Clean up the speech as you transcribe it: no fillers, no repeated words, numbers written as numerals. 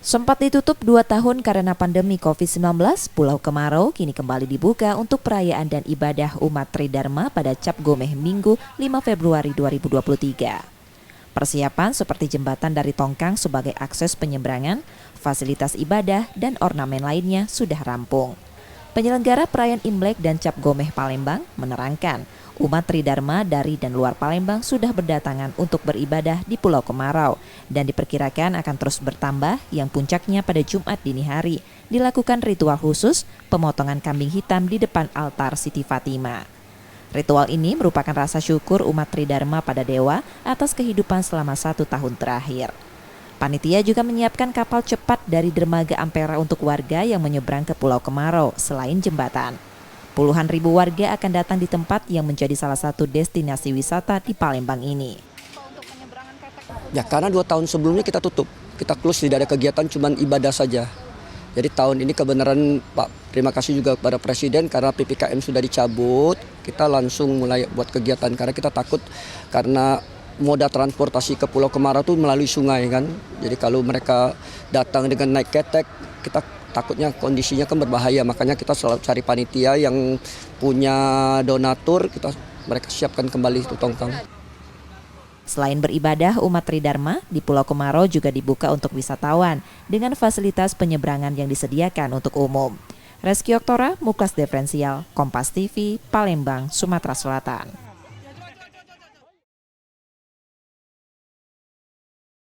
Sempat ditutup 2 tahun karena pandemi COVID-19, Pulau Kemarau kini kembali dibuka untuk perayaan dan ibadah umat Tridharma pada Cap Gomeh Minggu 5 Februari 2023. Persiapan seperti jembatan dari Tongkang sebagai akses penyeberangan, fasilitas ibadah, dan ornamen lainnya sudah rampung. Penyelenggara perayaan Imlek dan Cap Gomeh Palembang menerangkan umat Tridharma dari dan luar Palembang sudah berdatangan untuk beribadah di Pulau Kemarau dan diperkirakan akan terus bertambah yang puncaknya pada Jumat dini hari dilakukan ritual khusus pemotongan kambing hitam di depan altar Siti Fatimah. Ritual ini merupakan rasa syukur umat Tridharma pada Dewa atas kehidupan selama 1 tahun terakhir. Panitia juga menyiapkan kapal cepat dari dermaga Ampera untuk warga yang menyeberang ke Pulau Kemarau selain jembatan. Puluhan ribu warga akan datang di tempat yang menjadi salah satu destinasi wisata di Palembang ini. Ya karena 2 tahun sebelumnya kita tutup, kita close, tidak ada kegiatan, cuma ibadah saja. Jadi tahun ini kebenaran Pak, terima kasih juga kepada Presiden karena PPKM sudah dicabut, kita langsung mulai buat kegiatan karena kita takut karena moda transportasi ke Pulau Kemarau itu melalui sungai kan. Jadi kalau mereka datang dengan naik ketek, kita takutnya kondisinya kan berbahaya. Makanya kita selalu cari panitia yang punya donatur, mereka siapkan kembali itu Tongkang. Selain beribadah, umat Tridharma di Pulau Kemarau juga dibuka untuk wisatawan dengan fasilitas penyeberangan yang disediakan untuk umum. Reski Oktora, Muklas Diferensial, Kompas TV, Palembang, Sumatera Selatan.